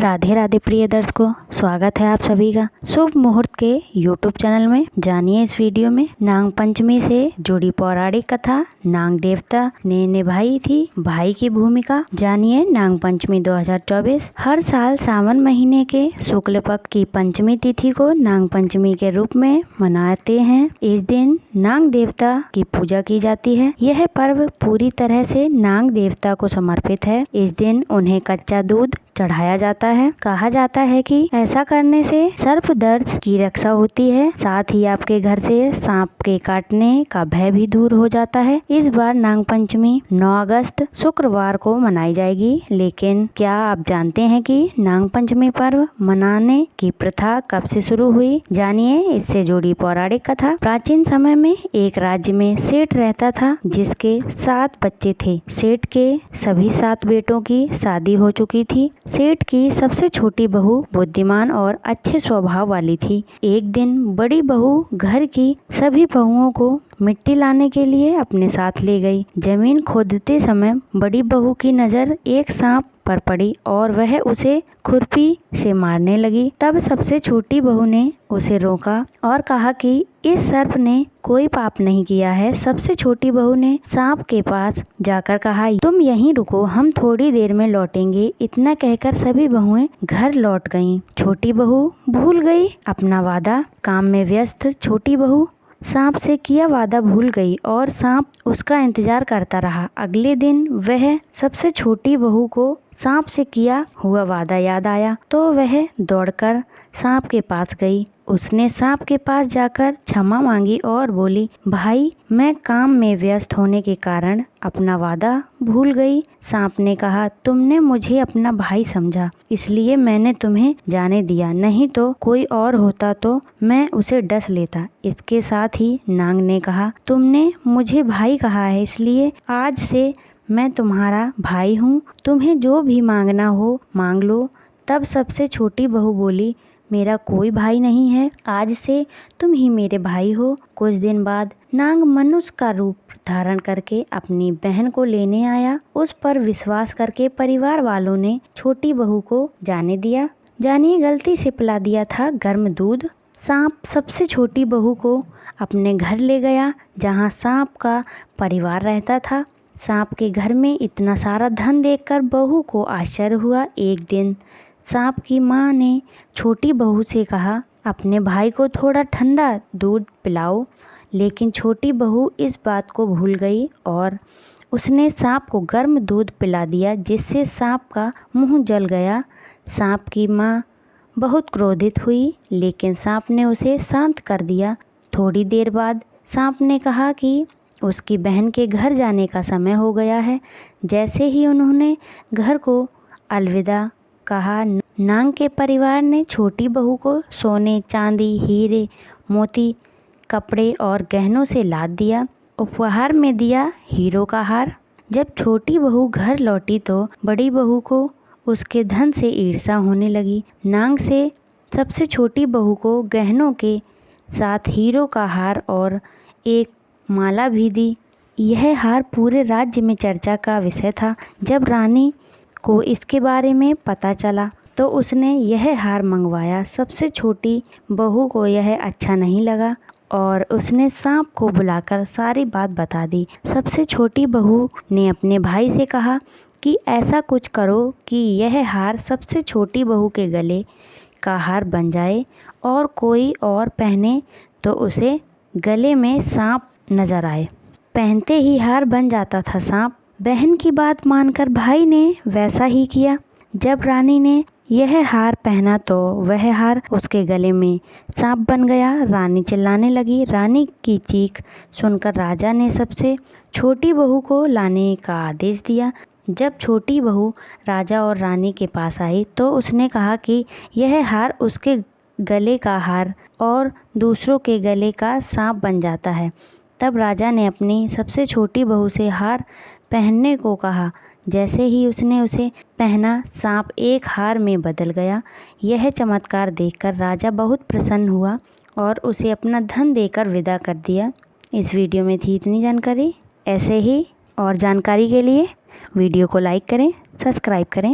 राधे राधे प्रिय दर्शकों, स्वागत है आप सभी का शुभ मुहूर्त के YouTube चैनल में। जानिए इस वीडियो में नाग पंचमी से जुड़ी पौराणिक कथा। नाग देवता ने निभाई थी भाई की भूमिका। जानिए नाग पंचमी 2024 हर साल सावन महीने के शुक्ल पक्ष की पंचमी तिथि को नाग पंचमी के रूप में मनाते हैं। इस दिन नाग देवता की पूजा की जाती है। यह पर्व पूरी तरह से नाग देवता को समर्पित है। इस दिन उन्हें कच्चा दूध चढ़ाया जाता है। कहा जाता है कि ऐसा करने से सर्प दंश की रक्षा होती है, साथ ही आपके घर से सांप के काटने का भय भी दूर हो जाता है। इस बार नाग पंचमी 9 अगस्त शुक्रवार को मनाई जाएगी। लेकिन क्या आप जानते हैं कि नाग पंचमी पर्व मनाने की प्रथा कब से शुरू हुई? जानिए इससे जुड़ी पौराणिक कथा। प्राचीन समय में एक राज्य में सेठ रहता था जिसके 7 बच्चे थे। सेठ के सभी 7 बेटों की शादी हो चुकी थी। सेठ की सबसे छोटी बहू बुद्धिमान और अच्छे स्वभाव वाली थी। एक दिन बड़ी बहू घर की सभी बहुओं को मिट्टी लाने के लिए अपने साथ ले गई। जमीन खोदते समय बड़ी बहू की नज़र एक सांप पर पड़ी और वह उसे खुरपी से मारने लगी। तब सबसे छोटी बहू ने उसे रोका और कहा कि इस सर्प ने कोई पाप नहीं किया है। सबसे छोटी बहू ने सांप के पास जाकर कहा, तुम यहीं रुको, हम थोड़ी देर में लौटेंगे। इतना कहकर सभी बहुएं घर लौट गईं। छोटी बहू भूल गई अपना वादा, काम में व्यस्त छोटी बहू सांप से किया वादा भूल गई और सांप उसका इंतजार करता रहा। अगले दिन वह सबसे छोटी बहू को सांप से किया हुआ वादा याद आया तो वह दौड़कर सांप के पास गई। उसने सांप के पास जाकर क्षमा मांगी और बोली, भाई मैं काम में व्यस्त होने के कारण अपना वादा भूल गई। सांप ने कहा, तुमने मुझे अपना भाई समझा इसलिए मैंने तुम्हें जाने दिया, नहीं तो कोई और होता तो मैं उसे डस लेता। इसके साथ ही नाग ने कहा, तुमने मुझे भाई कहा है इसलिए आज से मैं तुम्हारा भाई हूँ, तुम्हें जो भी मांगना हो मांग लो। तब सबसे छोटी बहू बोली, मेरा कोई भाई नहीं है, आज से तुम ही मेरे भाई हो। कुछ दिन बाद नाग मनुष्य का रूप धारण करके अपनी बहन को लेने आया। उस पर विश्वास करके परिवार वालों ने छोटी बहू को जाने दिया। जानिए गलती से पिला दिया था गर्म दूध। सांप सबसे छोटी बहू को अपने घर ले गया जहाँ सांप का परिवार रहता था। सांप के घर में इतना सारा धन देखकर बहू को आश्चर्य हुआ। एक दिन सांप की माँ ने छोटी बहू से कहा, अपने भाई को थोड़ा ठंडा दूध पिलाओ। लेकिन छोटी बहू इस बात को भूल गई और उसने सांप को गर्म दूध पिला दिया जिससे सांप का मुंह जल गया। सांप की माँ बहुत क्रोधित हुई लेकिन सांप ने उसे शांत कर दिया। थोड़ी देर बाद सांप ने कहा कि उसकी बहन के घर जाने का समय हो गया है। जैसे ही उन्होंने घर को अलविदा कहा, नाग के परिवार ने छोटी बहू को सोने, चांदी, हीरे, मोती, कपड़े और गहनों से लाद दिया। उपहार में दिया हीरो का हार। जब छोटी बहू घर लौटी तो बड़ी बहू को उसके धन से ईर्ष्या होने लगी। नाग से सबसे छोटी बहू को गहनों के साथ हीरो का हार और एक माला भी दी। यह हार पूरे राज्य में चर्चा का विषय था। जब रानी को इसके बारे में पता चला तो उसने यह हार मंगवाया। सबसे छोटी बहू को यह अच्छा नहीं लगा और उसने सांप को बुलाकर सारी बात बता दी। सबसे छोटी बहू ने अपने भाई से कहा कि ऐसा कुछ करो कि यह हार सबसे छोटी बहू के गले का हार बन जाए और कोई और पहने तो उसे गले में सांप नजर आए। पहनते ही हार बन जाता था सांप। बहन की बात मानकर भाई ने वैसा ही किया। जब रानी ने यह हार पहना तो वह हार उसके गले में सांप बन गया। रानी चिल्लाने लगी। रानी की चीख सुनकर राजा ने सबसे छोटी बहू को लाने का आदेश दिया। जब छोटी बहू राजा और रानी के पास आई तो उसने कहा कि यह हार उसके गले का हार और दूसरों के गले का सांप बन जाता है। तब राजा ने अपनी सबसे छोटी बहू से हार पहनने को कहा। जैसे ही उसने उसे पहना, सांप एक हार में बदल गया। यह चमत्कार देखकर राजा बहुत प्रसन्न हुआ और उसे अपना धन देकर विदा कर दिया। इस वीडियो में थी इतनी जानकारी। ऐसे ही और जानकारी के लिए वीडियो को लाइक करें, सब्सक्राइब करें।